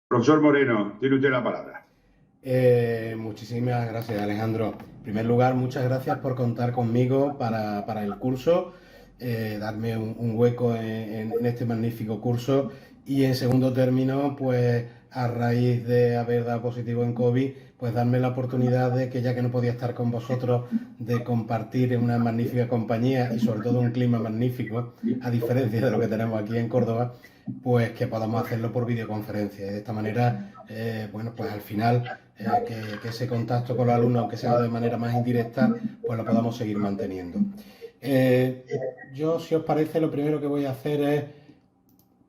Profesor Moreno, tiene usted la palabra. Muchísimas gracias, Alejandro. En primer lugar, muchas gracias por contar conmigo para el curso, darme un hueco en este magnífico curso. Y en segundo término, pues a raíz de haber dado positivo en COVID, pues darme la oportunidad de que ya que no podía estar con vosotros, de compartir en una magnífica compañía y sobre todo un clima magnífico, a diferencia de lo que tenemos aquí en Córdoba, pues que podamos hacerlo por videoconferencia. Y de esta manera, bueno, pues al final que ese contacto con los alumnos, aunque sea de manera más indirecta, pues lo podamos seguir manteniendo. Yo, si os parece, lo primero que voy a hacer es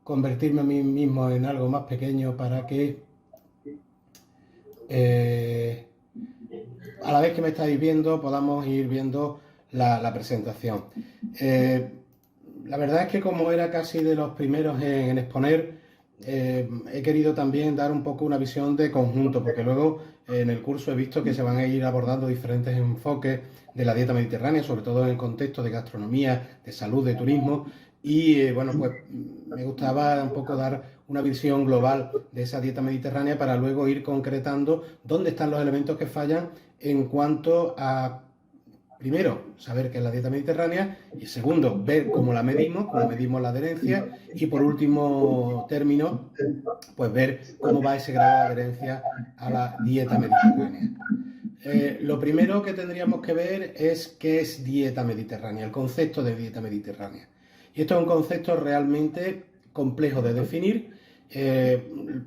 convertirme a mí mismo en algo más pequeño para que a la vez que me estáis viendo podamos ir viendo la presentación. La verdad es que como era casi de los primeros en exponer, he querido también dar un poco una visión de conjunto, porque luego en el curso he visto que se van a ir abordando diferentes enfoques de la dieta mediterránea, sobre todo en el contexto de gastronomía, de salud, de turismo, y bueno, pues me gustaba un poco dar una visión global de esa dieta mediterránea para luego ir concretando dónde están los elementos que fallan en cuanto a, primero, saber qué es la dieta mediterránea y segundo, ver cómo medimos la adherencia y por último término, pues ver cómo va ese grado de adherencia a la dieta mediterránea. Lo primero que tendríamos que ver es qué es dieta mediterránea, el concepto de dieta mediterránea. Y esto es un concepto realmente complejo de definir,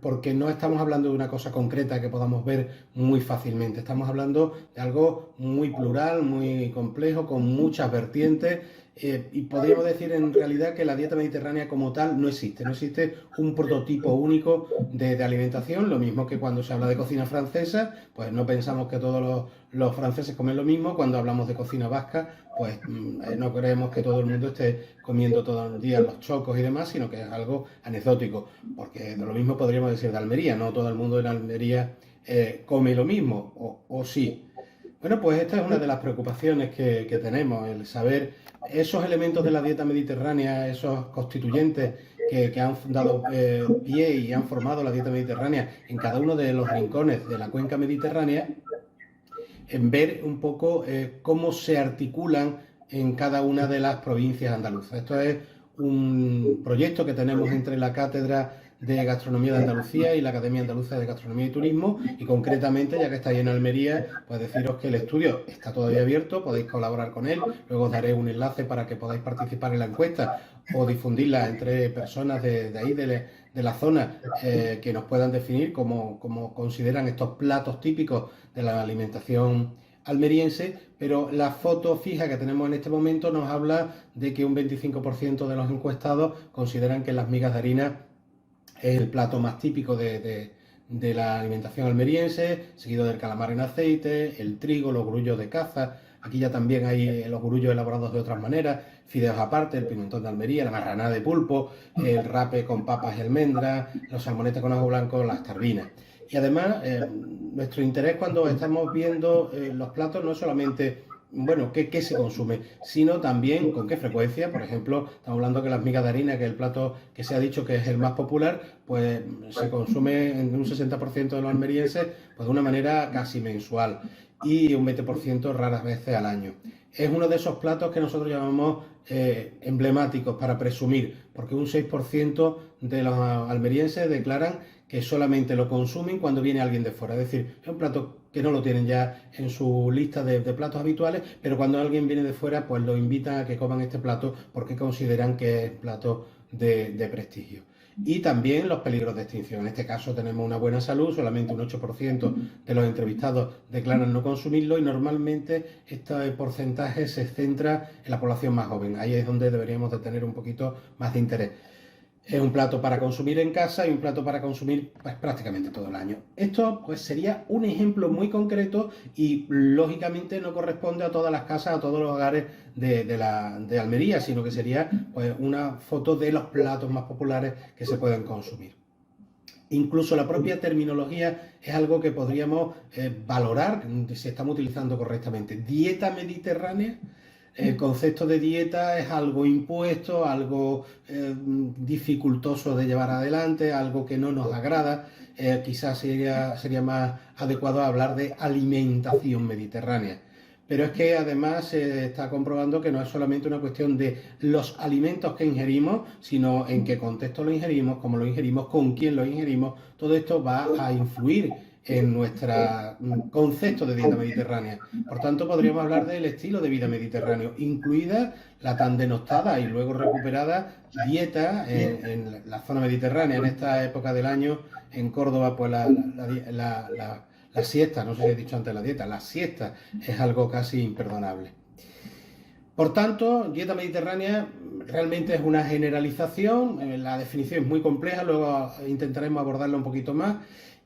porque no estamos hablando de una cosa concreta que podamos ver muy fácilmente. Estamos hablando de algo muy plural, muy complejo, con muchas vertientes, y podríamos decir en realidad que la dieta mediterránea como tal no existe. No existe un prototipo único de alimentación, lo mismo que cuando se habla de cocina francesa, pues no pensamos que todos los franceses comen lo mismo. Cuando hablamos de cocina vasca, pues no creemos que todo el mundo esté comiendo todos los días los chocos y demás, sino que es algo anecdótico, porque de lo mismo podríamos decir de Almería, no todo el mundo en Almería come lo mismo, o sí. Bueno, pues esta es una de las preocupaciones que tenemos, el saber esos elementos de la dieta mediterránea, esos constituyentes que han dado pie y han formado la dieta mediterránea en cada uno de los rincones de la cuenca mediterránea, en ver un poco cómo se articulan en cada una de las provincias andaluzas. Esto es un proyecto que tenemos entre la Cátedra de Gastronomía de Andalucía y la Academia Andaluza de Gastronomía y Turismo, y concretamente, ya que estáis en Almería, pues deciros que el estudio está todavía abierto, podéis colaborar con él, luego os daré un enlace para que podáis participar en la encuesta o difundirla entre personas de ahí, de la zona, que nos puedan definir cómo consideran estos platos típicos de la alimentación almeriense, pero la foto fija que tenemos en este momento nos habla de que un 25% de los encuestados consideran que las migas de harina es el plato más típico de la alimentación almeriense, seguido del calamar en aceite, el trigo, los grullos de caza. Aquí ya también hay los grullos elaborados de otras maneras, fideos aparte, el pimentón de Almería, la marranada de pulpo, el rape con papas y almendras, los salmonetes con ajo blanco, las tarbinas. Y además, nuestro interés cuando estamos viendo los platos no es solamente, bueno, qué se consume, sino también con qué frecuencia. Por ejemplo, estamos hablando que las migas de harina, que es el plato que se ha dicho que es el más popular, pues se consume en un 60% de los almerienses pues de una manera casi mensual y un 20% raras veces al año. Es uno de esos platos que nosotros llamamos emblemáticos para presumir, porque un 6% de los almerienses declaran que solamente lo consumen cuando viene alguien de fuera. Es decir, es un plato que no lo tienen ya en su lista de platos habituales, pero cuando alguien viene de fuera, pues lo invitan a que coman este plato porque consideran que es plato de prestigio. Y también los peligros de extinción. En este caso tenemos una buena salud, solamente un 8% de los entrevistados declaran no consumirlo, y normalmente este porcentaje se centra en la población más joven. Ahí es donde deberíamos de tener un poquito más de interés. Es un plato para consumir en casa y un plato para consumir pues, prácticamente todo el año. Esto pues sería un ejemplo muy concreto y lógicamente no corresponde a todas las casas, a todos los hogares de Almería, sino que sería pues, una foto de los platos más populares que se pueden consumir. Incluso la propia terminología es algo que podríamos valorar si estamos utilizando correctamente. Dieta mediterránea. el concepto de dieta es algo impuesto, algo dificultoso de llevar adelante, algo que no nos agrada. Quizás sería más adecuado hablar de alimentación mediterránea. Pero es que además se está comprobando que no es solamente una cuestión de los alimentos que ingerimos, sino en qué contexto lo ingerimos, cómo lo ingerimos, con quién lo ingerimos. Todo esto va a influir en nuestro concepto de dieta mediterránea. Por tanto, podríamos hablar del estilo de vida mediterráneo, incluida la tan denostada y luego recuperada dieta en la zona mediterránea. En esta época del año, en Córdoba, pues la siesta, no sé si he dicho antes la dieta, la siesta es algo casi imperdonable. Por tanto, dieta mediterránea realmente es una generalización, la definición es muy compleja, luego intentaremos abordarla un poquito más.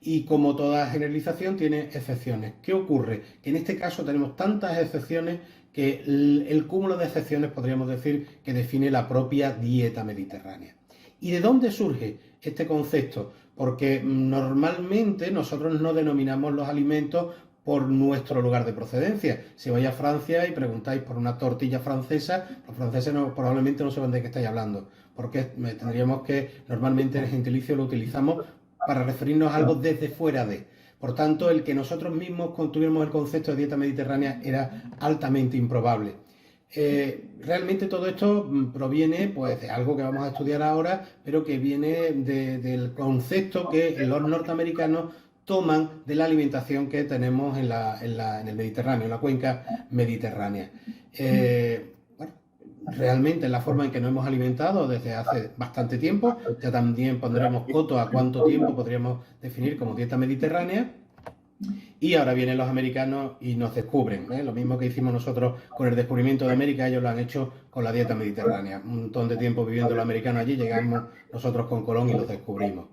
Y como toda generalización tiene excepciones. ¿Qué ocurre? Que en este caso tenemos tantas excepciones que el cúmulo de excepciones podríamos decir que define la propia dieta mediterránea. ¿Y de dónde surge este concepto? Porque normalmente nosotros no denominamos los alimentos por nuestro lugar de procedencia. Si vais a Francia y preguntáis por una tortilla francesa, los franceses probablemente no sepan de qué estáis hablando, porque tendríamos que, normalmente el gentilicio lo utilizamos para referirnos a algo desde fuera de. Por tanto, el que nosotros mismos tuviéramos el concepto de dieta mediterránea era altamente improbable. Realmente todo esto proviene pues, de algo que vamos a estudiar ahora, pero que viene del concepto que los norteamericanos toman de la alimentación que tenemos en el Mediterráneo, en la cuenca mediterránea. Realmente la forma en que nos hemos alimentado desde hace bastante tiempo. Ya también pondremos coto a cuánto tiempo podríamos definir como dieta mediterránea. Y ahora vienen los americanos y nos descubren, ¿eh? Lo mismo que hicimos nosotros con el descubrimiento de América, ellos lo han hecho con la dieta mediterránea. Un montón de tiempo viviendo los americanos allí, llegamos nosotros con Colón y los descubrimos.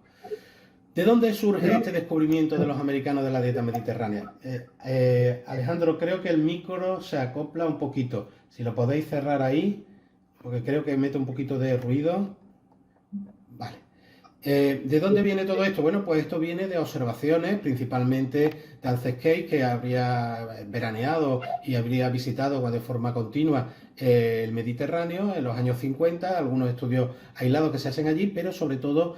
¿De dónde surge este descubrimiento de los americanos de la dieta mediterránea? Alejandro, creo que el micro se acopla un poquito. Si lo podéis cerrar ahí, porque creo que mete un poquito de ruido. Vale. ¿De dónde viene todo esto? Bueno, pues esto viene de observaciones, principalmente de Ances Case, que habría veraneado y habría visitado de forma continua el Mediterráneo en los años 50, algunos estudios aislados que se hacen allí, pero sobre todo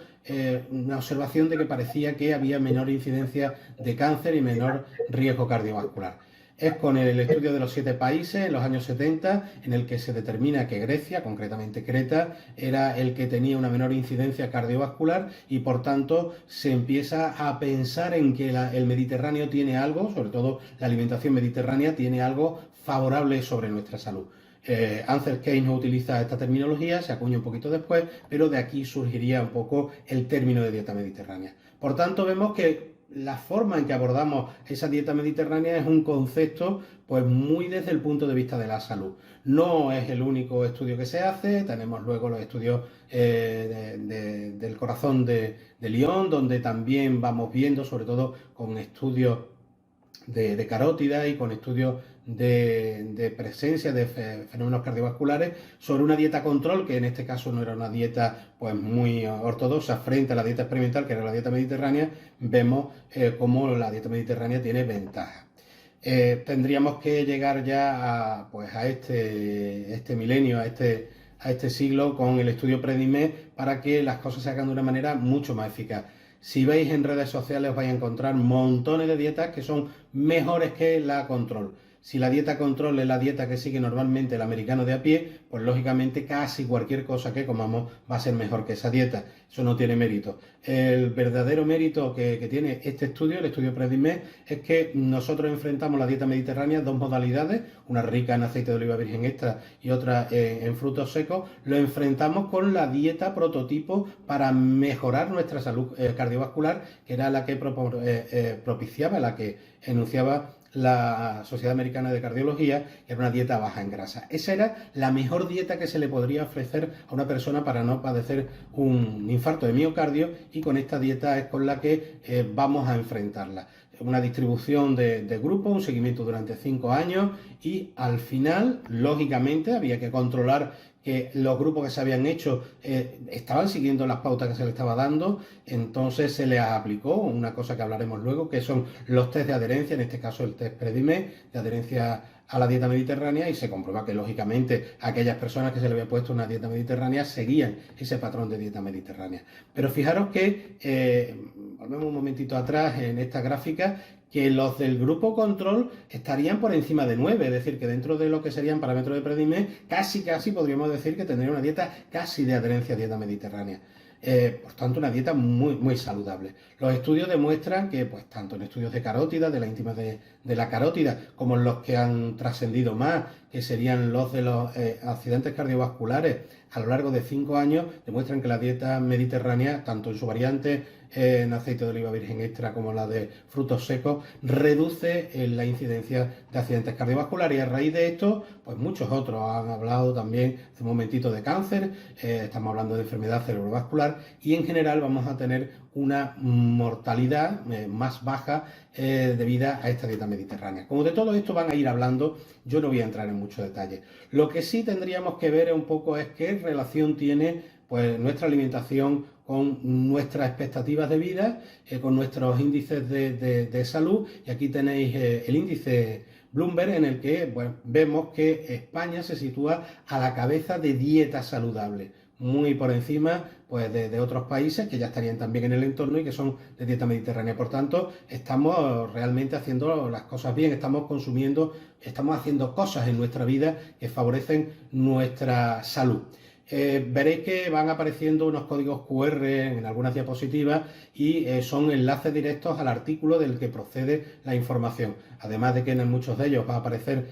una observación de que parecía que había menor incidencia de cáncer y menor riesgo cardiovascular. Es con el estudio de los 7 países en los años 70 en el que se determina que Grecia, concretamente Creta, era el que tenía una menor incidencia cardiovascular y por tanto se empieza a pensar en que el Mediterráneo tiene algo, sobre todo la alimentación mediterránea tiene algo favorable sobre nuestra salud. Ances Case no utiliza esta terminología, se acuña un poquito después, pero de aquí surgiría un poco el término de dieta mediterránea. Por tanto, vemos que la forma en que abordamos esa dieta mediterránea es un concepto pues muy desde el punto de vista de la salud. No es el único estudio que se hace, tenemos luego los estudios del corazón de Lyon, donde también vamos viendo, sobre todo con estudios de carótida y con estudios de presencia de fenómenos cardiovasculares sobre una dieta control, que en este caso no era una dieta pues muy ortodoxa frente a la dieta experimental, que era la dieta mediterránea. Vemos cómo la dieta mediterránea tiene ventajas. Tendríamos que llegar ya a este milenio, a este siglo, con el estudio Predimed para que las cosas se hagan de una manera mucho más eficaz. Si veis en redes sociales os vais a encontrar montones de dietas que son mejores que la control. Si la dieta control es la dieta que sigue normalmente el americano de a pie, pues lógicamente casi cualquier cosa que comamos va a ser mejor que esa dieta. Eso no tiene mérito. El verdadero mérito que tiene este estudio, el estudio Predimed, es que nosotros enfrentamos la dieta mediterránea dos modalidades, una rica en aceite de oliva virgen extra y otra en frutos secos. Lo enfrentamos con la dieta prototipo para mejorar nuestra salud cardiovascular, que era la que propiciaba, la que enunciaba la Sociedad Americana de Cardiología, que era una dieta baja en grasa. Esa era la mejor dieta que se le podría ofrecer a una persona para no padecer un infarto de miocardio, y con esta dieta es con la que vamos a enfrentarla. Una distribución de grupos, un seguimiento durante 5 años y al final, lógicamente, había que controlar que los grupos que se habían hecho estaban siguiendo las pautas que se les estaba dando, entonces se les aplicó una cosa que hablaremos luego, que son los test de adherencia, en este caso el test Predimed, de adherencia a la dieta mediterránea, y se comprueba que lógicamente aquellas personas que se les había puesto una dieta mediterránea seguían ese patrón de dieta mediterránea. Pero fijaros que, volvemos un momentito atrás en esta gráfica, que los del grupo control estarían por encima de 9, es decir, que dentro de lo que serían parámetros de Predimed, casi podríamos decir que tendría una dieta casi de adherencia a dieta mediterránea. Por tanto, una dieta muy saludable. Los estudios demuestran que, pues, tanto en estudios de carótida, de la íntima de la carótida, como en los que han trascendido más, que serían los de los accidentes cardiovasculares, a lo largo de 5 años, demuestran que la dieta mediterránea, tanto en su variante en aceite de oliva virgen extra como la de frutos secos, reduce la incidencia de accidentes cardiovasculares. Y a raíz de esto, pues muchos otros han hablado también hace un momentito de cáncer, estamos hablando de enfermedad cerebrovascular, y en general vamos a tener una mortalidad más baja debida a esta dieta mediterránea. Como de todo esto van a ir hablando, yo no voy a entrar en mucho detalle. Lo que sí tendríamos que ver un poco es qué relación tiene, pues, nuestra alimentación con nuestras expectativas de vida, con nuestros índices de salud. Y aquí tenéis el índice Bloomberg, en el que, bueno, vemos que España se sitúa a la cabeza de dieta saludable, muy por encima, pues, de otros países que ya estarían también en el entorno y que son de dieta mediterránea. Por tanto, estamos realmente haciendo las cosas bien, estamos haciendo cosas en nuestra vida que favorecen nuestra salud. Veréis que van apareciendo unos códigos QR en algunas diapositivas y son enlaces directos al artículo del que procede la información. Además de que en muchos de ellos va a aparecer,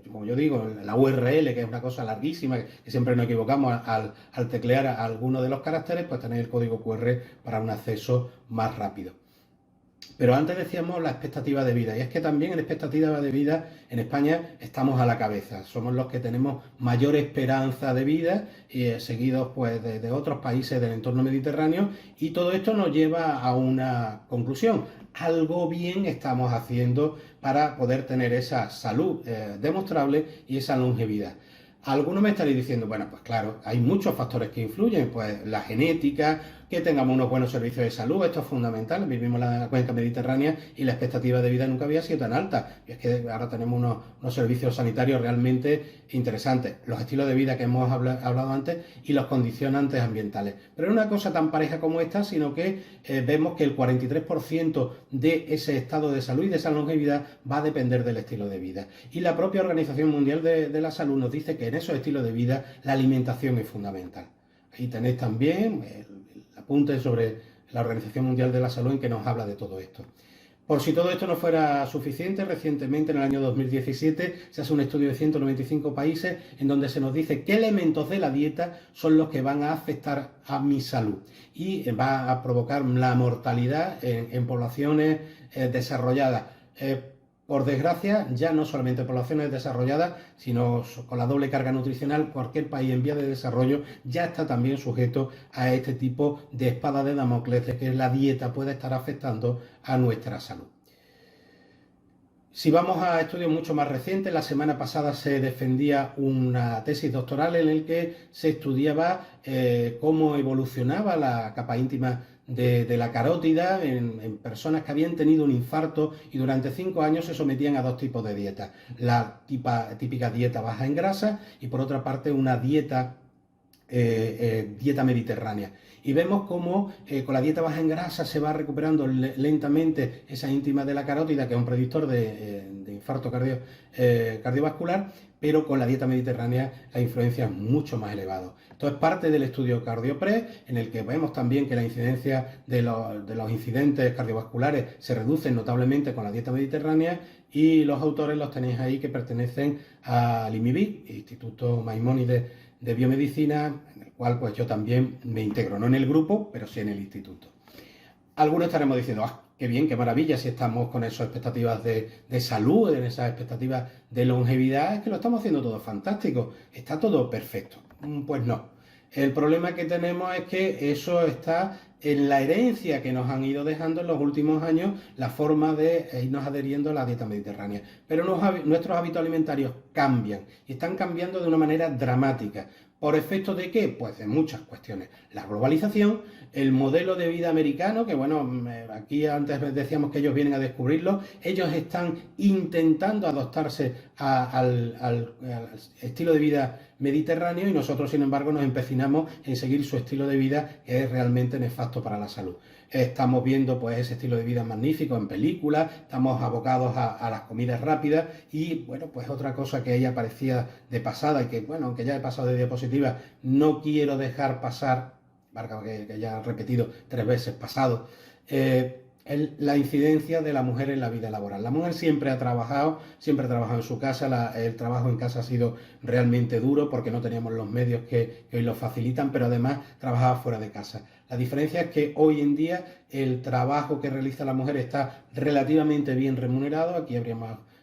como yo digo, la URL, que es una cosa larguísima, que siempre nos equivocamos al teclear alguno de los caracteres, pues tenéis el código QR para un acceso más rápido. Pero antes decíamos la expectativa de vida, y es que también en expectativa de vida en España estamos a la cabeza. Somos los que tenemos mayor esperanza de vida, seguidos, pues, de otros países del entorno mediterráneo, y todo esto nos lleva a una conclusión. Algo bien estamos haciendo para poder tener esa salud demostrable y esa longevidad. Algunos me estaréis diciendo, bueno, pues claro, hay muchos factores que influyen, pues la genética, que tengamos unos buenos servicios de salud, esto es fundamental. Vivimos en la cuenca mediterránea y la expectativa de vida nunca había sido tan alta. Y es que ahora tenemos unos servicios sanitarios realmente interesantes, los estilos de vida que hemos hablado antes y los condicionantes ambientales. Pero no es una cosa tan pareja como esta, sino que vemos que el 43% de ese estado de salud y de esa longevidad va a depender del estilo de vida. Y la propia Organización Mundial de la Salud nos dice que en esos estilos de vida la alimentación es fundamental. Ahí tenéis también el apunte sobre la Organización Mundial de la Salud, en que nos habla de todo esto. Por si todo esto no fuera suficiente, recientemente, en el año 2017, se hace un estudio de 195 países en donde se nos dice qué elementos de la dieta son los que van a afectar a mi salud y va a provocar la mortalidad en poblaciones desarrolladas. Por desgracia, ya no solamente poblaciones desarrolladas, sino con la doble carga nutricional, cualquier país en vía de desarrollo ya está también sujeto a este tipo de espada de Damocles, de que la dieta puede estar afectando a nuestra salud. Si vamos a estudios mucho más recientes, la semana pasada se defendía una tesis doctoral en la que se estudiaba cómo evolucionaba la capa íntima de la carótida en personas que habían tenido un infarto y durante 5 años se sometían a 2 tipos de dieta. La típica dieta baja en grasa y, por otra parte, una dieta mediterránea. Y vemos cómo con la dieta baja en grasa se va recuperando lentamente esa íntima de la carótida, que es un predictor de infarto cardiovascular, pero con la dieta mediterránea la influencia es mucho más elevada. Esto es parte del estudio CardioPre, en el que vemos también que la incidencia de los incidentes cardiovasculares se reducen notablemente con la dieta mediterránea, y los autores los tenéis ahí, que pertenecen al IMIBI, Instituto Maimónides de Biomedicina, en el cual, pues, yo también me integro, no en el grupo, pero sí en el instituto. Algunos estaremos diciendo, qué bien, qué maravilla, si estamos con esas expectativas de salud, en esas expectativas de longevidad, es que lo estamos haciendo todo fantástico, está todo perfecto. Pues no. El problema que tenemos es que eso está en la herencia que nos han ido dejando en los últimos años, la forma de irnos adheriendo a la dieta mediterránea. Pero nuestros hábitos alimentarios cambian y están cambiando de una manera dramática. ¿Por efecto de qué? Pues de muchas cuestiones. La globalización, el modelo de vida americano, que bueno, aquí antes decíamos que ellos vienen a descubrirlo, ellos están intentando adaptarse al estilo de vida mediterráneo y nosotros, sin embargo, nos empecinamos en seguir su estilo de vida, que es realmente nefasto para la salud. Estamos viendo pues ese estilo de vida magnífico en películas, estamos abocados a las comidas rápidas y bueno, pues otra cosa que ahí aparecía de pasada y que bueno, aunque ya he pasado de diapositiva, no quiero dejar pasar, que ya he repetido 3 veces pasado, la incidencia de la mujer en la vida laboral. La mujer siempre ha trabajado en su casa, el trabajo en casa ha sido realmente duro porque no teníamos los medios que hoy lo facilitan, pero además trabajaba fuera de casa. La diferencia es que hoy en día el trabajo que realiza la mujer está relativamente bien remunerado, aquí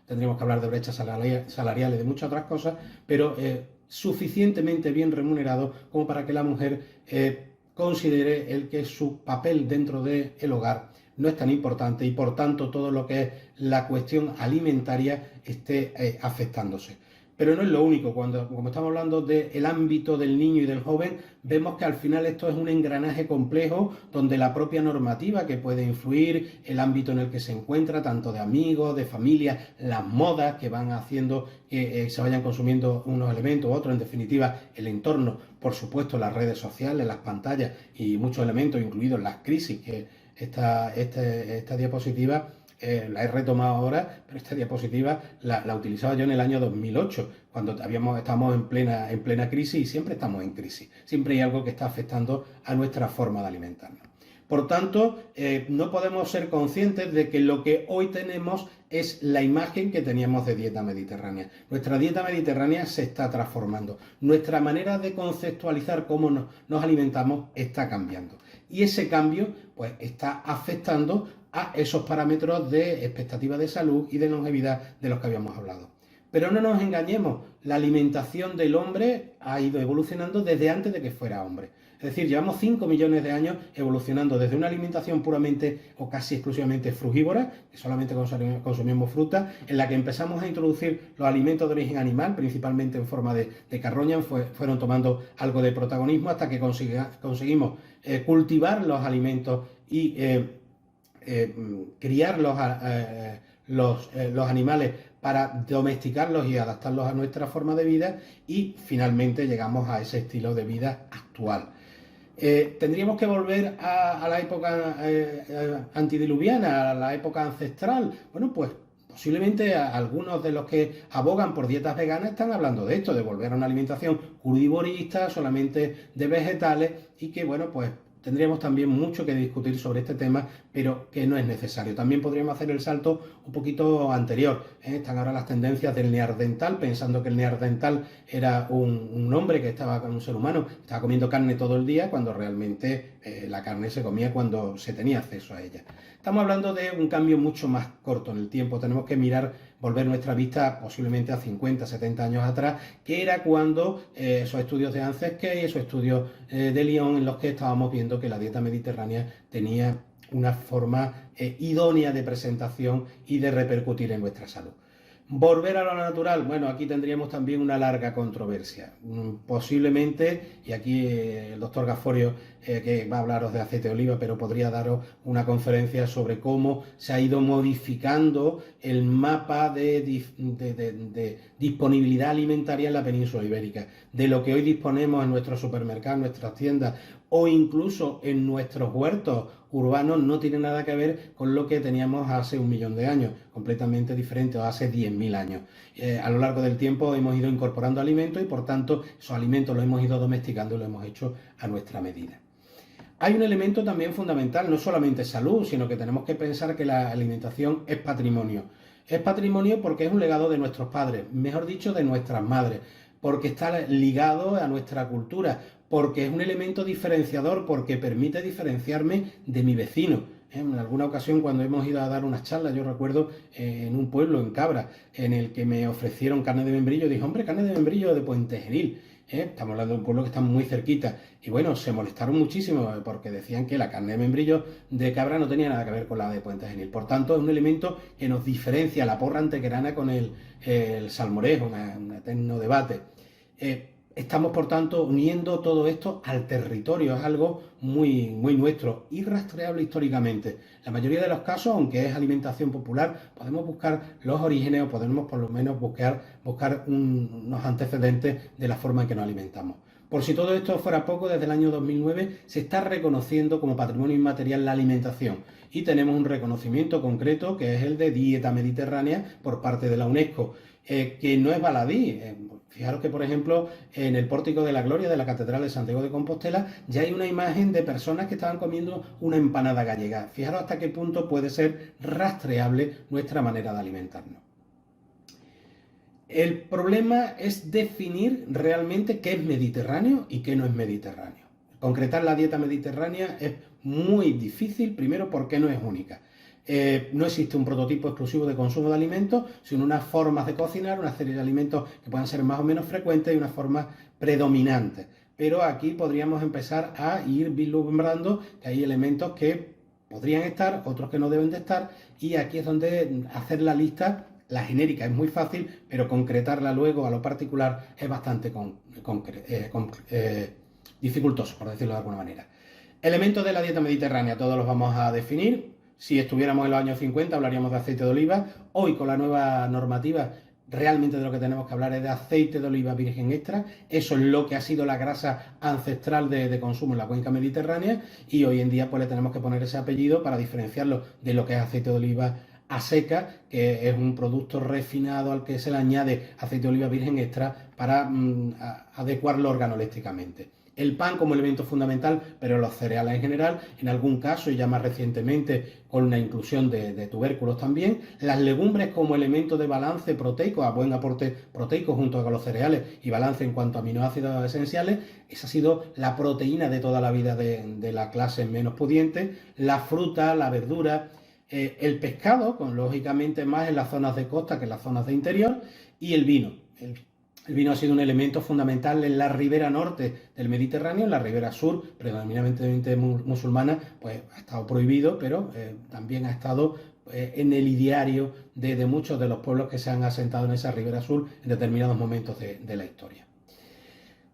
tendríamos que hablar de brechas salariales, de muchas otras cosas, pero suficientemente bien remunerado como para que la mujer considere el que su papel dentro del hogar no es tan importante y por tanto todo lo que es la cuestión alimentaria esté afectándose. Pero no es lo único, como estamos hablando del ámbito del niño y del joven, vemos que al final esto es un engranaje complejo donde la propia normativa que puede influir, el ámbito en el que se encuentra, tanto de amigos, de familia, las modas que van haciendo que se vayan consumiendo unos elementos u otros, en definitiva el entorno, por supuesto las redes sociales, las pantallas y muchos elementos, incluidos las crisis que esta diapositiva la he retomado ahora, pero esta diapositiva la utilizaba yo en el año 2008, cuando estábamos en plena crisis y siempre estamos en crisis. Siempre hay algo que está afectando a nuestra forma de alimentarnos. Por tanto, no podemos ser conscientes de que lo que hoy tenemos es la imagen que teníamos de dieta mediterránea. Nuestra dieta mediterránea se está transformando. Nuestra manera de conceptualizar cómo nos alimentamos está cambiando. Y ese cambio pues, está afectando a esos parámetros de expectativa de salud y de longevidad de los que habíamos hablado. Pero no nos engañemos, la alimentación del hombre ha ido evolucionando desde antes de que fuera hombre. Es decir, llevamos 5 millones de años evolucionando desde una alimentación puramente o casi exclusivamente frugívora, que solamente consumimos fruta, en la que empezamos a introducir los alimentos de origen animal, principalmente en forma de carroña, fueron tomando algo de protagonismo hasta que conseguimos cultivar los alimentos y criar los animales para domesticarlos y adaptarlos a nuestra forma de vida y finalmente llegamos a ese estilo de vida actual. Tendríamos que volver a la época antediluviana, a la época ancestral. Bueno, pues posiblemente algunos de los que abogan por dietas veganas están hablando de esto, de volver a una alimentación crudivorista, solamente de vegetales y que, bueno, pues tendríamos también mucho que discutir sobre este tema, pero que no es necesario. También podríamos hacer el salto un poquito anterior. Están ahora las tendencias del neandertal, pensando que el neandertal era un hombre que estaba con un ser humano, estaba comiendo carne todo el día, cuando realmente la carne se comía cuando se tenía acceso a ella. Estamos hablando de un cambio mucho más corto en el tiempo. Tenemos que volver nuestra vista posiblemente a 50, 70 años atrás, que era cuando esos estudios de Ansel-Keys, esos estudios de Lyon, en los que estábamos viendo que la dieta mediterránea tenía una forma idónea de presentación y de repercutir en nuestra salud. Volver a lo natural, bueno, aquí tendríamos también una larga controversia. Posiblemente, y aquí el doctor Gaforio, que va a hablaros de aceite de oliva, pero podría daros una conferencia sobre cómo se ha ido modificando el mapa de disponibilidad alimentaria en la península ibérica. De lo que hoy disponemos en nuestros supermercados, en nuestras tiendas o incluso en nuestros huertos urbanos no tiene nada que ver con lo que teníamos hace 1 millón de años, completamente diferente, o hace 10.000 años. A lo largo del tiempo hemos ido incorporando alimentos y por tanto esos alimentos los hemos ido domesticando y lo hemos hecho a nuestra medida. Hay un elemento también fundamental, no solamente salud, sino que tenemos que pensar que la alimentación es patrimonio. Es patrimonio porque es un legado de nuestros padres, mejor dicho, de nuestras madres, porque está ligado a nuestra cultura, porque es un elemento diferenciador, porque permite diferenciarme de mi vecino. En alguna ocasión, cuando hemos ido a dar unas charlas, yo recuerdo en un pueblo, en Cabra, en el que me ofrecieron carne de membrillo, dije, hombre, carne de membrillo de Puente Genil. Estamos hablando de un pueblo que está muy cerquita. Y bueno, se molestaron muchísimo porque decían que la carne de membrillo de cabra no tenía nada que ver con la de Puente Genil. Por tanto, es un elemento que nos diferencia la porra antequerana con el salmorejo, un eterno debate. Estamos, por tanto, uniendo todo esto al territorio, es algo muy, muy nuestro y rastreable históricamente. La mayoría de los casos, aunque es alimentación popular, podemos buscar los orígenes o podemos por lo menos buscar unos antecedentes de la forma en que nos alimentamos. Por si todo esto fuera poco, desde el año 2009 se está reconociendo como patrimonio inmaterial la alimentación y tenemos un reconocimiento concreto que es el de dieta mediterránea por parte de la UNESCO, que no es baladí. Fijaros que, por ejemplo, en el Pórtico de la Gloria de la Catedral de Santiago de Compostela ya hay una imagen de personas que estaban comiendo una empanada gallega. Fijaros hasta qué punto puede ser rastreable nuestra manera de alimentarnos. El problema es definir realmente qué es mediterráneo y qué no es mediterráneo. Concretar la dieta mediterránea es muy difícil, primero porque no es única. No existe un prototipo exclusivo de consumo de alimentos, sino unas formas de cocinar, una serie de alimentos que puedan ser más o menos frecuentes y unas formas predominantes. Pero aquí podríamos empezar a ir vislumbrando que hay elementos que podrían estar, otros que no deben de estar, y aquí es donde hacer la lista. La genérica es muy fácil, pero concretarla luego a lo particular es bastante dificultoso, por decirlo de alguna manera. Elementos de la dieta mediterránea, todos los vamos a definir. Si estuviéramos en los años 50 hablaríamos de aceite de oliva. Hoy, con la nueva normativa, realmente de lo que tenemos que hablar es de aceite de oliva virgen extra. Eso es lo que ha sido la grasa ancestral de consumo en la cuenca mediterránea, y hoy en día pues le tenemos que poner ese apellido para diferenciarlo de lo que es aceite de oliva a seca, que es un producto refinado al que se le añade aceite de oliva virgen extra para adecuarlo organolépticamente. El pan como elemento fundamental, pero los cereales en general, en algún caso y ya más recientemente con la inclusión de tubérculos también. Las legumbres como elemento de balance proteico, a buen aporte proteico junto con los cereales y balance en cuanto a aminoácidos esenciales. Esa ha sido la proteína de toda la vida de la clase menos pudiente. La fruta, la verdura, el pescado, lógicamente más en las zonas de costa que en las zonas de interior, y el vino. El vino ha sido un elemento fundamental en la ribera norte del Mediterráneo. En la ribera sur, predominantemente musulmana, pues ha estado prohibido, pero también ha estado en el ideario de muchos de los pueblos que se han asentado en esa ribera sur en determinados momentos de la historia.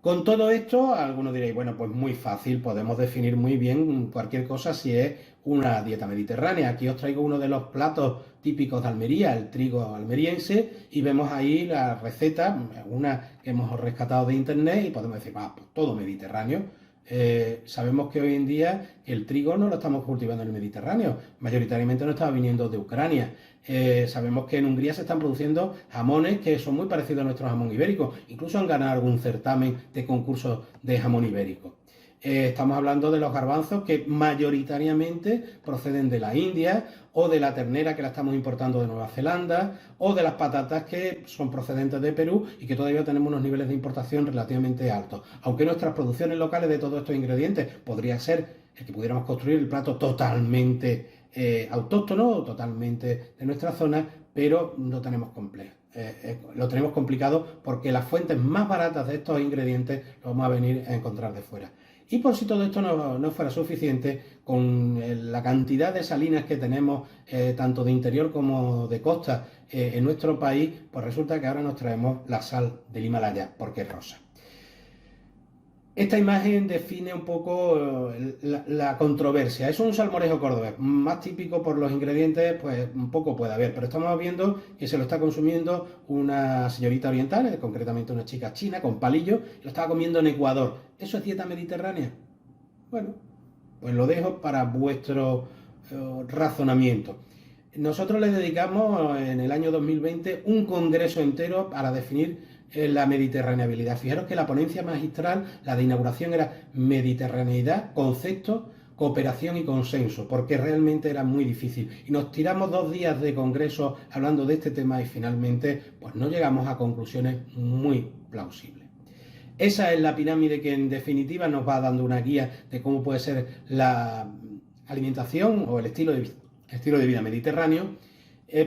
Con todo esto, algunos diréis, bueno, pues muy fácil, podemos definir muy bien cualquier cosa si es una dieta mediterránea. Aquí os traigo uno de los platos típicos de Almería, el trigo almeriense, y vemos ahí la receta, una que hemos rescatado de internet, y podemos decir, pues todo mediterráneo. Sabemos que hoy en día el trigo no lo estamos cultivando en el Mediterráneo, mayoritariamente no está viniendo de Ucrania. Sabemos que en Hungría se están produciendo jamones que son muy parecidos a nuestro jamón ibérico, incluso han ganado algún certamen de concurso de jamón ibérico. Estamos hablando de los garbanzos que mayoritariamente proceden de la India, o de la ternera que la estamos importando de Nueva Zelanda, o de las patatas que son procedentes de Perú y que todavía tenemos unos niveles de importación relativamente altos. Aunque nuestras producciones locales de todos estos ingredientes podría ser el que pudiéramos construir el plato totalmente autóctono, totalmente de nuestra zona, pero lo tenemos complejo. Lo tenemos complicado porque las fuentes más baratas de estos ingredientes los vamos a venir a encontrar de fuera. Y por si todo esto no fuera suficiente, con la cantidad de salinas que tenemos, tanto de interior como de costa, en nuestro país, pues resulta que ahora nos traemos la sal del Himalaya, porque es rosa. Esta imagen define un poco la controversia. Es un salmorejo cordobés, más típico por los ingredientes, pues un poco puede haber, pero estamos viendo que se lo está consumiendo una señorita oriental, concretamente una chica china con palillo, y lo estaba comiendo en Ecuador. ¿Eso es dieta mediterránea? Bueno, pues lo dejo para vuestro razonamiento. Nosotros le dedicamos en el año 2020 un congreso entero para definir la mediterraneabilidad. Fijaros que la ponencia magistral, la de inauguración, era mediterraneidad, concepto, cooperación y consenso, porque realmente era muy difícil. Y nos tiramos 2 días de congreso hablando de este tema y finalmente pues no llegamos a conclusiones muy plausibles. Esa es la pirámide que en definitiva nos va dando una guía de cómo puede ser la alimentación o el estilo de vida mediterráneo,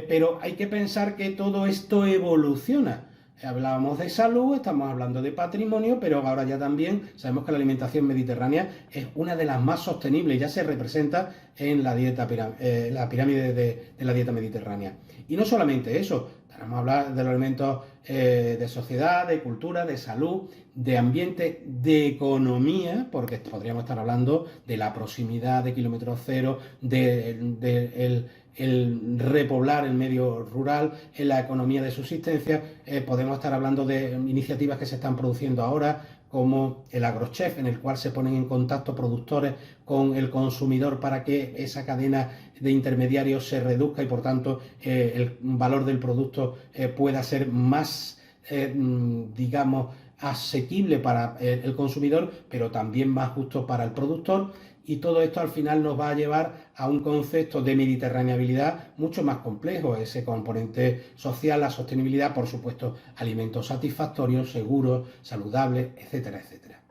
pero hay que pensar que todo esto evoluciona. hablábamos de salud, estamos hablando de patrimonio, pero ahora ya también sabemos que la alimentación mediterránea es una de las más sostenibles, ya se representa en la dieta, la pirámide de la dieta mediterránea. Y no solamente eso, vamos a hablar de los elementos de sociedad, de cultura, de salud, de ambiente, de economía, porque podríamos estar hablando de la proximidad de kilómetro cero, el repoblar el medio rural, en la economía de subsistencia. Podemos estar hablando de iniciativas que se están produciendo ahora, como el agrochef, en el cual se ponen en contacto productores con el consumidor para que esa cadena de intermediarios se reduzca y por tanto el valor del producto pueda ser más, digamos, asequible para el consumidor, pero también más justo para el productor. Y todo esto al final nos va a llevar a un concepto de mediterraneabilidad mucho más complejo, ese componente social, la sostenibilidad, por supuesto, alimentos satisfactorios, seguros, saludables, etcétera, etcétera.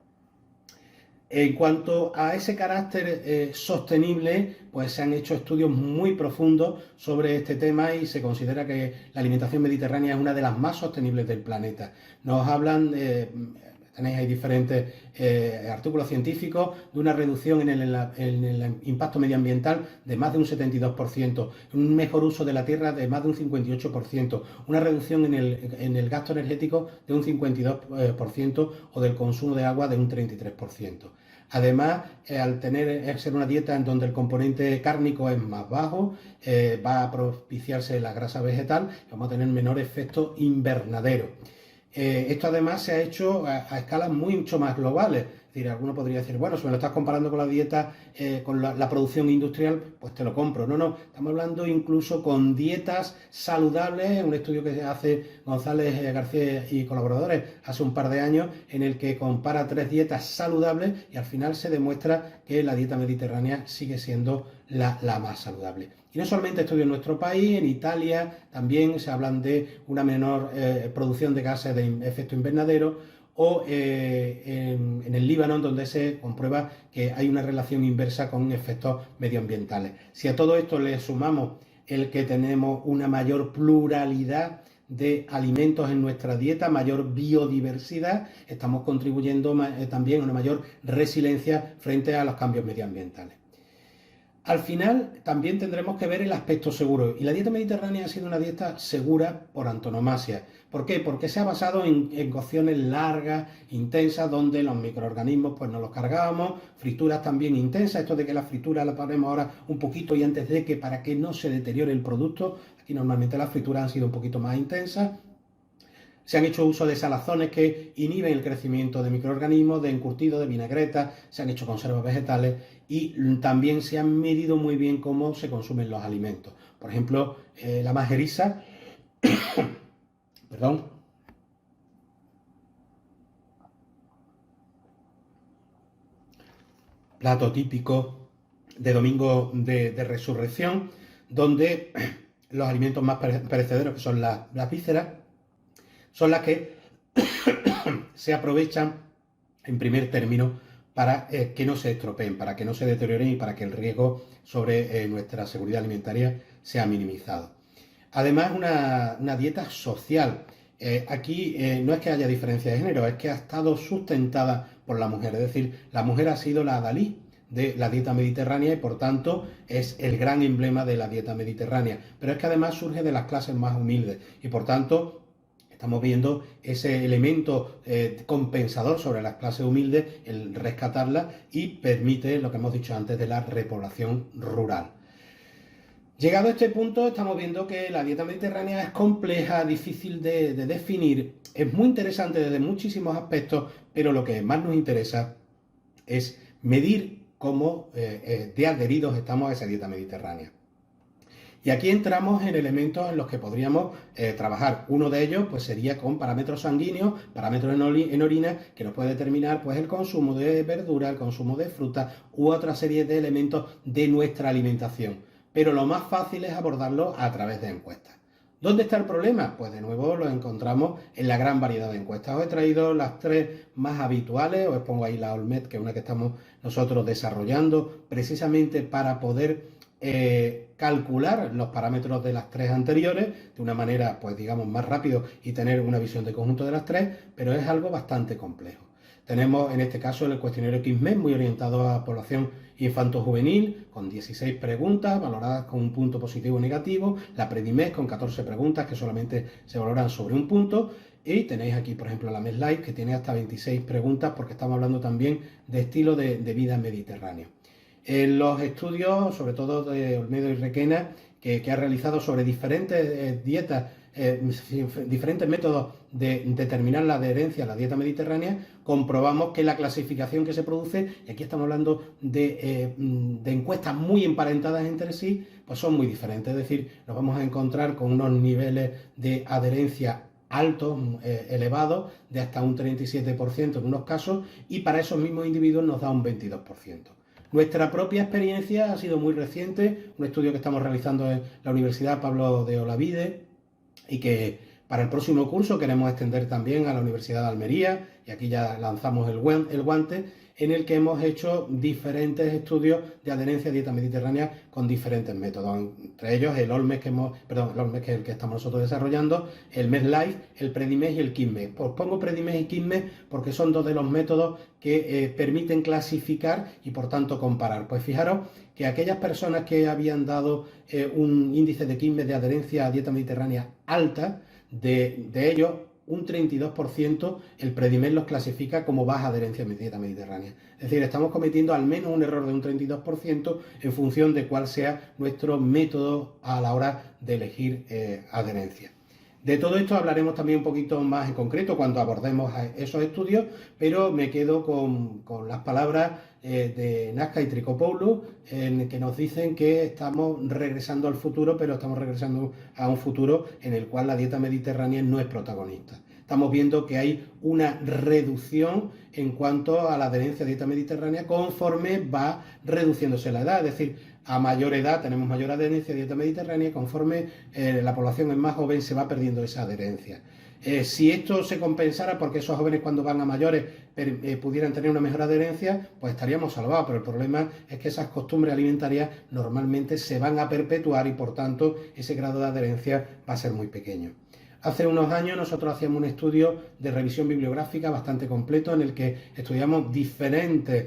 En cuanto a ese carácter sostenible, pues se han hecho estudios muy profundos sobre este tema y se considera que la alimentación mediterránea es una de las más sostenibles del planeta. Nos hablan, tenéis ahí diferentes artículos científicos, de una reducción en el impacto medioambiental de más de un 72%, un mejor uso de la tierra de más de un 58%, una reducción en el gasto energético de un 52% o del consumo de agua de un 33%. Además, al ser una dieta en donde el componente cárnico es más bajo, va a propiciarse la grasa vegetal y vamos a tener menor efecto invernadero. Esto además se ha hecho a escalas mucho más globales. Es decir, alguno podría decir, bueno, si me lo estás comparando con la dieta, con la producción industrial, pues te lo compro. No, no, estamos hablando incluso con dietas saludables, un estudio que hace González García y colaboradores hace un par de años, en el que compara 3 dietas saludables y al final se demuestra que la dieta mediterránea sigue siendo la más saludable. Y no solamente estudios en nuestro país, en Italia también se hablan de una menor producción de gases de efecto invernadero, o en el Líbano, donde se comprueba que hay una relación inversa con efectos medioambientales. Si a todo esto le sumamos el que tenemos una mayor pluralidad de alimentos en nuestra dieta, mayor biodiversidad, estamos contribuyendo también a una mayor resiliencia frente a los cambios medioambientales. Al final también tendremos que ver el aspecto seguro, y la dieta mediterránea ha sido una dieta segura por antonomasia. ¿Por qué? Porque se ha basado en cocciones largas, intensas, donde los microorganismos pues nos los cargábamos, frituras también intensas, esto de que la fritura la ponemos ahora un poquito y antes de que, para que no se deteriore el producto. Aquí normalmente las frituras han sido un poquito más intensas. Se han hecho uso de salazones que inhiben el crecimiento de microorganismos, de encurtido, de vinagreta, se han hecho conservas vegetales y también se han medido muy bien cómo se consumen los alimentos. Por ejemplo, la majeriza, perdón, plato típico de domingo de resurrección, donde los alimentos más perecederos, que son las vísceras, son las que se aprovechan en primer término para que no se estropeen, para que no se deterioren y para que el riesgo sobre nuestra seguridad alimentaria sea minimizado. Además, una dieta social. Aquí no es que haya diferencia de género, es que ha estado sustentada por la mujer. Es decir, la mujer ha sido la adalid de la dieta mediterránea y por tanto es el gran emblema de la dieta mediterránea. Pero es que además surge de las clases más humildes y por tanto estamos viendo ese elemento compensador sobre las clases humildes, el rescatarlas, y permite lo que hemos dicho antes de la repoblación rural. Llegado a este punto, estamos viendo que la dieta mediterránea es compleja, difícil de definir, es muy interesante desde muchísimos aspectos, pero lo que más nos interesa es medir cómo de adheridos estamos a esa dieta mediterránea. Y aquí entramos en elementos en los que podríamos trabajar. Uno de ellos pues, sería con parámetros sanguíneos, parámetros en orina, que nos puede determinar pues, el consumo de verdura, el consumo de fruta u otra serie de elementos de nuestra alimentación. Pero lo más fácil es abordarlo a través de encuestas. ¿Dónde está el problema? Pues de nuevo lo encontramos en la gran variedad de encuestas. Os he traído las 3 más habituales, os pongo ahí la Olmet, que es una que estamos nosotros desarrollando precisamente para poder calcular los parámetros de las tres anteriores de una manera, pues digamos, más rápido y tener una visión de conjunto de las tres, pero es algo bastante complejo. Tenemos en este caso el cuestionario XMED, muy orientado a población infanto-juvenil, con 16 preguntas valoradas con un punto positivo o negativo, la Predimed con 14 preguntas que solamente se valoran sobre un punto, y tenéis aquí, por ejemplo, la MEDLIFE, que tiene hasta 26 preguntas, porque estamos hablando también de estilo de vida mediterráneo. En los estudios, sobre todo de Olmedo y Requena, que ha realizado sobre diferentes dietas, diferentes métodos de determinar la adherencia a la dieta mediterránea, comprobamos que la clasificación que se produce, y aquí estamos hablando de encuestas muy emparentadas entre sí, pues son muy diferentes. Es decir, nos vamos a encontrar con unos niveles de adherencia altos, elevados, de hasta un 37% en unos casos, y para esos mismos individuos nos da un 22%. Nuestra propia experiencia ha sido muy reciente, un estudio que estamos realizando en la Universidad Pablo de Olavide y que para el próximo curso queremos extender también a la Universidad de Almería, y aquí ya lanzamos el guante, en el que hemos hecho diferentes estudios de adherencia a dieta mediterránea con diferentes métodos, entre ellos el Olmes, el Olmes, que es el que estamos nosotros desarrollando, el MEDLIFE, el Predimed y el KISMED. Pues pongo Predimed y KISMED porque son dos de los métodos que permiten clasificar y por tanto comparar. Pues fijaros que aquellas personas que habían dado un índice de KISMED de adherencia a dieta mediterránea alta, de ellos un 32% el Predimed los clasifica como baja adherencia a dieta mediterránea. Es decir, estamos cometiendo al menos un error de un 32% en función de cuál sea nuestro método a la hora de elegir adherencia. De todo esto hablaremos también un poquito más en concreto cuando abordemos esos estudios, pero me quedo con las palabras de Nazca y Tricopoulou, en que nos dicen que estamos regresando al futuro, pero estamos regresando a un futuro en el cual la dieta mediterránea no es protagonista. Estamos viendo que hay una reducción en cuanto a la adherencia a dieta mediterránea conforme va reduciéndose la edad, es decir, a mayor edad tenemos mayor adherencia a dieta mediterránea, conforme la población es más joven se va perdiendo esa adherencia. Si esto se compensara porque esos jóvenes cuando van a mayores pudieran tener una mejor adherencia, pues estaríamos salvados, pero el problema es que esas costumbres alimentarias normalmente se van a perpetuar y por tanto ese grado de adherencia va a ser muy pequeño. Hace unos años nosotros hacíamos un estudio de revisión bibliográfica bastante completo en el que estudiamos diferentes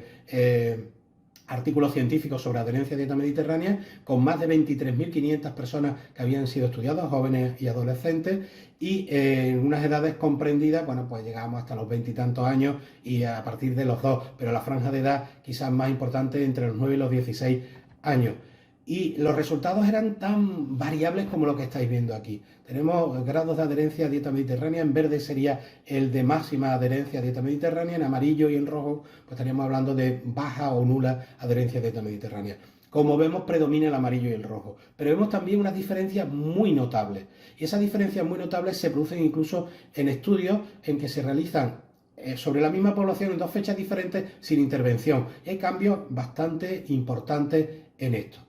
artículos científicos sobre adherencia a dieta mediterránea con más de 23.500 personas que habían sido estudiadas, jóvenes y adolescentes, y en unas edades comprendidas, bueno, pues llegábamos hasta los 20 y tantos años y a partir de los 2, pero la franja de edad quizás más importante entre los 9 y los 16 años. Y los resultados eran tan variables como lo que estáis viendo aquí. Tenemos grados de adherencia a dieta mediterránea, en verde sería el de máxima adherencia a dieta mediterránea, en amarillo y en rojo pues estaríamos hablando de baja o nula adherencia a dieta mediterránea. Como vemos, predomina el amarillo y el rojo, pero vemos también unas diferencias muy notables. Y esas diferencias muy notables se producen incluso en estudios en que se realizan sobre la misma población en dos fechas diferentes sin intervención. Y hay cambios bastante importantes en esto.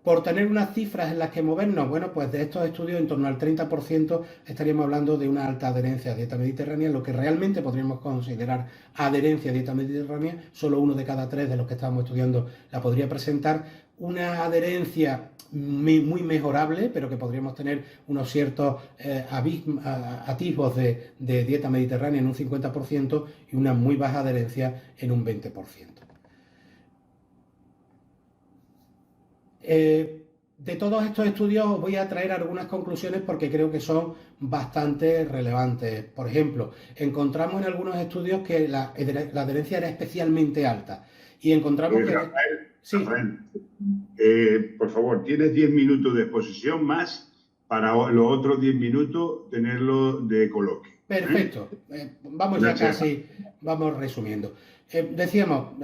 Por tener unas cifras en las que movernos, bueno, pues de estos estudios en torno al 30% estaríamos hablando de una alta adherencia a dieta mediterránea, lo que realmente podríamos considerar adherencia a dieta mediterránea. Solo uno de cada tres de los que estamos estudiando la podría presentar. Una adherencia muy mejorable, pero que podríamos tener unos ciertos atisbos de dieta mediterránea en un 50% y una muy baja adherencia en un 20%. De todos estos estudios os voy a traer algunas conclusiones porque creo que son bastante relevantes. Por ejemplo, encontramos en algunos estudios que la adherencia era especialmente alta. Y encontramos que... Rafael, sí. Rafael, por favor, tienes 10 minutos de exposición más para los otros 10 minutos tenerlo de coloquio. Perfecto. Vamos ya casi, vamos resumiendo. Decíamos...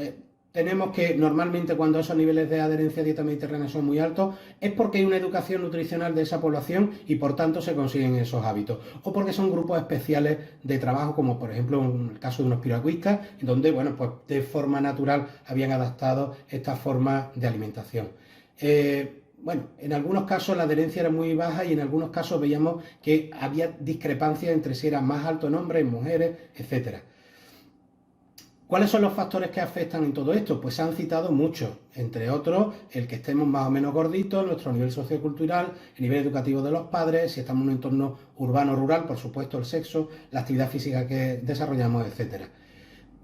tenemos que normalmente cuando esos niveles de adherencia a dieta mediterránea son muy altos es porque hay una educación nutricional de esa población y por tanto se consiguen esos hábitos. O porque son grupos especiales de trabajo, como por ejemplo en el caso de unos piragüistas, donde bueno, pues de forma natural habían adaptado esta forma de alimentación. Bueno, en algunos casos la adherencia era muy baja y en algunos casos veíamos que había discrepancias entre si era más alto en hombres, en mujeres, etcétera. ¿Cuáles son los factores que afectan en todo esto? Pues se han citado muchos, entre otros el que estemos más o menos gorditos, nuestro nivel sociocultural, el nivel educativo de los padres, si estamos en un entorno urbano o rural, por supuesto el sexo, la actividad física que desarrollamos, etcétera.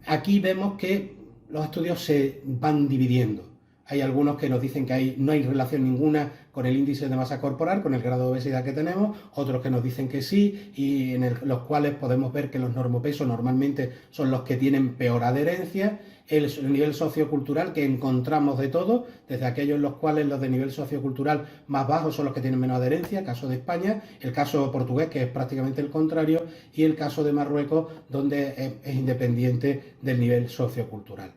Aquí vemos que los estudios se van dividiendo. Hay algunos que nos dicen que no hay relación ninguna con el índice de masa corporal, con el grado de obesidad que tenemos, otros que nos dicen que sí, y los cuales podemos ver que los normopesos normalmente son los que tienen peor adherencia, el nivel sociocultural, que encontramos de todo, desde aquellos en los cuales los de nivel sociocultural más bajo son los que tienen menos adherencia, caso de España, el caso portugués, que es prácticamente el contrario, y el caso de Marruecos, donde es independiente del nivel sociocultural.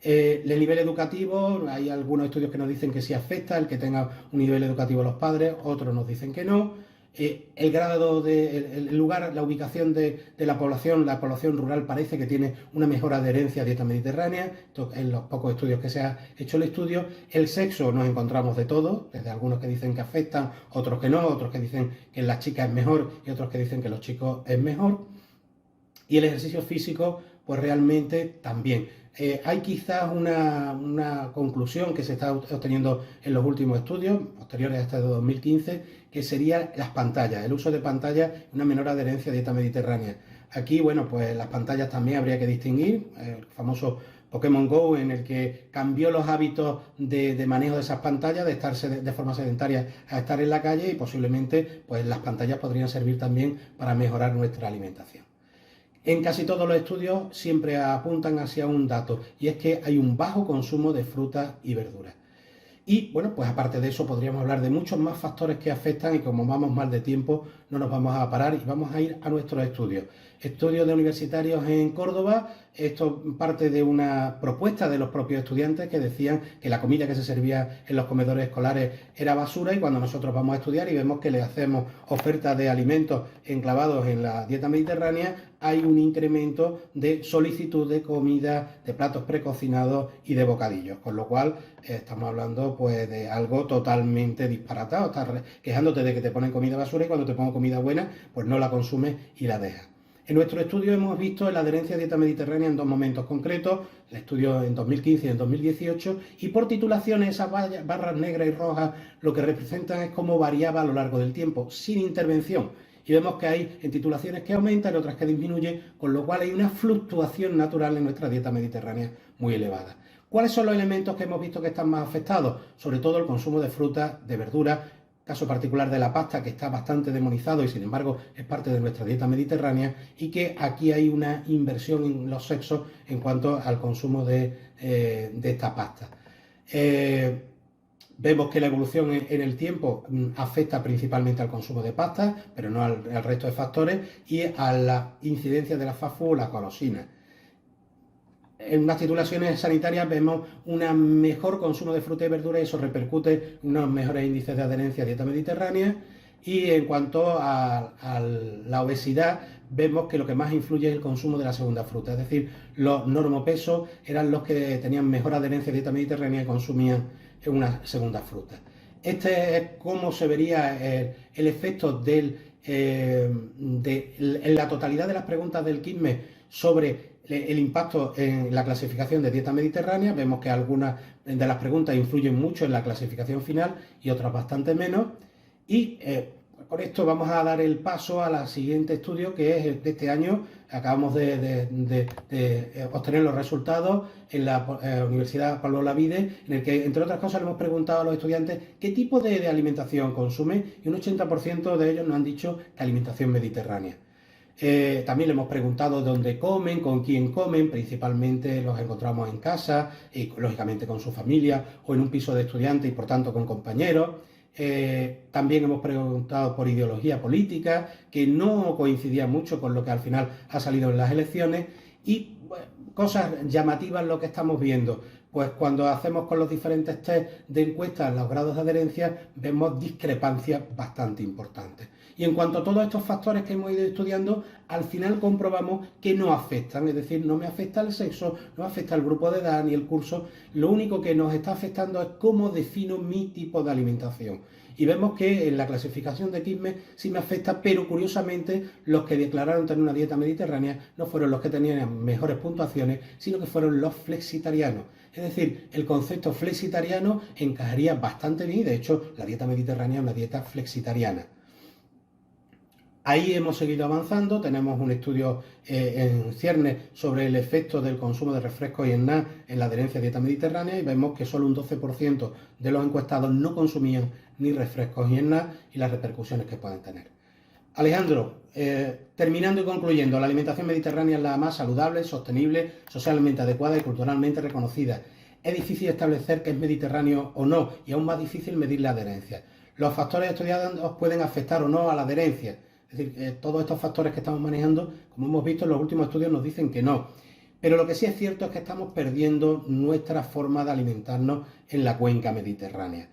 El nivel educativo, hay algunos estudios que nos dicen que sí afecta el que tenga un nivel educativo los padres, otros nos dicen que no. El grado el lugar, la ubicación de la población rural parece que tiene una mejor adherencia a dieta mediterránea, en los pocos estudios que se ha hecho el estudio. El sexo nos encontramos de todo, desde algunos que dicen que afectan, otros que no, otros que dicen que en las chicas es mejor y otros que dicen que en los chicos es mejor. Y el ejercicio físico, pues realmente también. Hay quizás una conclusión que se está obteniendo en los últimos estudios, posteriores a este de 2015, que sería las pantallas, el uso de pantallas y una menor adherencia a dieta mediterránea. Aquí, bueno, pues las pantallas también habría que distinguir, el famoso Pokémon Go, en el que cambió los hábitos de manejo de esas pantallas, de estar de forma sedentaria a estar en la calle, y posiblemente pues las pantallas podrían servir también para mejorar nuestra alimentación. En casi todos los estudios siempre apuntan hacia un dato, y es que hay un bajo consumo de frutas y verduras. Y bueno, pues aparte de eso podríamos hablar de muchos más factores que afectan, y como vamos mal de tiempo no nos vamos a parar y vamos a ir a nuestros estudios. Estudios de universitarios en Córdoba. Esto parte de una propuesta de los propios estudiantes que decían que la comida que se servía en los comedores escolares era basura, y cuando nosotros vamos a estudiar y vemos que le hacemos ofertas de alimentos enclavados en la dieta mediterránea, hay un incremento de solicitud de comida, de platos precocinados y de bocadillos, con lo cual estamos hablando pues de algo totalmente disparatado. Estás quejándote de que te ponen comida basura, y cuando te pongo comida buena pues no la consumes y la dejas. En nuestro estudio hemos visto la adherencia a dieta mediterránea en dos momentos concretos, el estudio en 2015 y en 2018, y por titulaciones esas barras negras y rojas lo que representan es cómo variaba a lo largo del tiempo, sin intervención. Y vemos que hay en titulaciones que aumentan y otras que disminuyen, con lo cual hay una fluctuación natural en nuestra dieta mediterránea muy elevada. ¿Cuáles son los elementos que hemos visto que están más afectados? Sobre todo el consumo de frutas, de verduras, caso particular de la pasta, que está bastante demonizado y sin embargo es parte de nuestra dieta mediterránea, y que aquí hay una inversión en los sexos en cuanto al consumo de esta pasta. Vemos que la evolución en el tiempo afecta principalmente al consumo de pasta, pero no al resto de factores, y a la incidencia de la fast food o la golosina. En las titulaciones sanitarias vemos un mejor consumo de fruta y verdura, y eso repercute en unos mejores índices de adherencia a dieta mediterránea. Y en cuanto a la obesidad, vemos que lo que más influye es el consumo de la segunda fruta, es decir, los normopesos eran los que tenían mejor adherencia a dieta mediterránea y consumían una segunda fruta. Este es cómo se vería el efecto en la totalidad de las preguntas del QISME sobre el impacto en la clasificación de dieta mediterránea. Vemos que algunas de las preguntas influyen mucho en la clasificación final y otras bastante menos. Y con esto vamos a dar el paso al siguiente estudio, que es de este año. Acabamos de obtener los resultados en la Universidad Pablo Olavide, en el que, entre otras cosas, le hemos preguntado a los estudiantes qué tipo de alimentación consumen, y un 80% de ellos nos han dicho que alimentación mediterránea. También le hemos preguntado dónde comen, con quién comen. Principalmente los encontramos en casa, y lógicamente con su familia, o en un piso de estudiantes y por tanto con compañeros. También hemos preguntado por ideología política, que no coincidía mucho con lo que al final ha salido en las elecciones. Y bueno, cosas llamativas lo que estamos viendo, pues cuando hacemos con los diferentes test de encuestas los grados de adherencia, vemos discrepancias bastante importantes. Y en cuanto a todos estos factores que hemos ido estudiando, al final comprobamos que no afectan, es decir, no me afecta el sexo, no me afecta el grupo de edad ni el curso. Lo único que nos está afectando es cómo defino mi tipo de alimentación. Y vemos que en la clasificación de Quismes sí me afecta, pero curiosamente los que declararon tener una dieta mediterránea no fueron los que tenían mejores puntuaciones, sino que fueron los flexitarianos. Es decir, el concepto flexitariano encajaría bastante bien y de hecho la dieta mediterránea es una dieta flexitariana. Ahí hemos seguido avanzando, tenemos un estudio en ciernes sobre el efecto del consumo de refrescos y snacks en la adherencia a dieta mediterránea y vemos que solo un 12% de los encuestados no consumían ni refrescos y snacks y las repercusiones que pueden tener. Alejandro, terminando y concluyendo, la alimentación mediterránea es la más saludable, sostenible, socialmente adecuada y culturalmente reconocida. Es difícil establecer que es mediterráneo o no y aún más difícil medir la adherencia. Los factores estudiados pueden afectar o no a la adherencia. Es decir, todos estos factores que estamos manejando, como hemos visto en los últimos estudios, nos dicen que no. Pero lo que sí es cierto es que estamos perdiendo nuestra forma de alimentarnos en la cuenca mediterránea.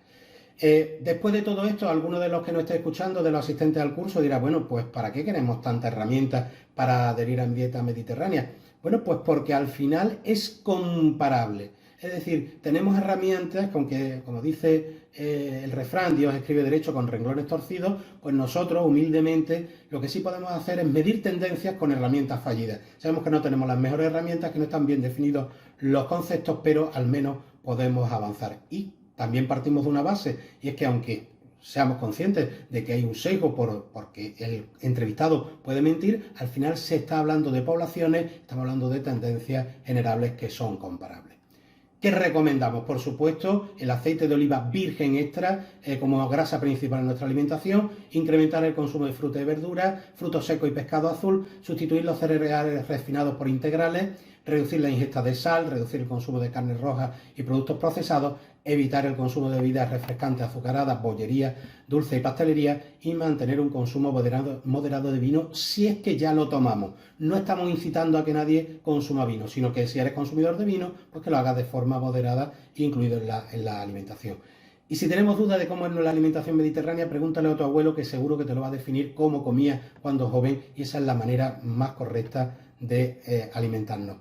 Después de todo esto, alguno de los que nos esté escuchando, de los asistentes al curso, dirá, bueno, pues ¿para qué queremos tantas herramientas para adherir a dieta mediterránea? Bueno, pues porque al final es comparable. Es decir, tenemos herramientas con que, como dice el refrán, Dios escribe derecho con renglones torcidos, pues nosotros, humildemente, lo que sí podemos hacer es medir tendencias con herramientas fallidas. Sabemos que no tenemos las mejores herramientas, que no están bien definidos los conceptos, pero al menos podemos avanzar. Y también partimos de una base, y es que aunque seamos conscientes de que hay un sesgo porque el entrevistado puede mentir, al final se está hablando de poblaciones, estamos hablando de tendencias generables que son comparables. ¿Qué recomendamos? Por supuesto, el aceite de oliva virgen extra como grasa principal en nuestra alimentación, incrementar el consumo de fruta y verduras, frutos secos y pescado azul, sustituir los cereales refinados por integrales, reducir la ingesta de sal, reducir el consumo de carne roja y productos procesados, evitar el consumo de bebidas refrescantes, azucaradas, bollería, dulce y pastelería y mantener un consumo moderado de vino si es que ya lo tomamos. No estamos incitando a que nadie consuma vino, sino que si eres consumidor de vino, pues que lo hagas de forma moderada, incluido en la alimentación. Y si tenemos dudas de cómo es la alimentación mediterránea, pregúntale a tu abuelo que seguro que te lo va a definir cómo comía cuando joven y esa es la manera más correcta de alimentarnos.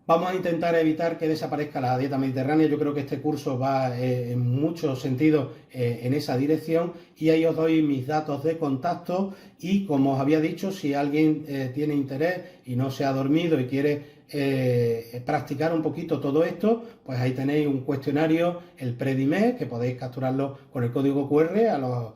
Vamos a intentar evitar que desaparezca la dieta mediterránea. Yo creo que este curso va en muchos sentidos en esa dirección y ahí os doy mis datos de contacto y como os había dicho, si alguien tiene interés y no se ha dormido y quiere practicar un poquito todo esto, pues ahí tenéis un cuestionario, el Predimed, que podéis capturarlo con el código QR a los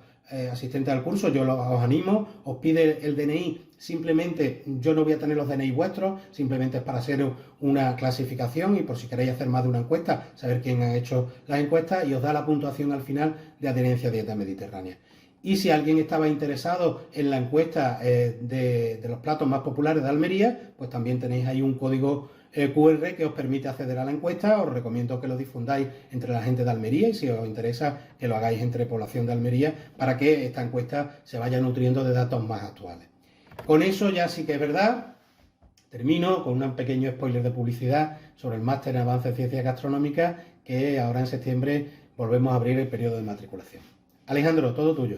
asistentes al curso. Yo os animo, os pide el DNI. Simplemente, yo no voy a tener los DNI vuestros, simplemente es para hacer una clasificación y por si queréis hacer más de una encuesta, saber quién ha hecho las encuestas y os da la puntuación al final de adherencia a dieta mediterránea. Y si alguien estaba interesado en la encuesta de los platos más populares de Almería, pues también tenéis ahí un código QR que os permite acceder a la encuesta. Os recomiendo que lo difundáis entre la gente de Almería y si os interesa que lo hagáis entre población de Almería para que esta encuesta se vaya nutriendo de datos más actuales. Con eso ya sí que es verdad. Termino con un pequeño spoiler de publicidad sobre el máster en avance en ciencias gastronómicas que ahora en septiembre volvemos a abrir el periodo de matriculación. Alejandro, todo tuyo.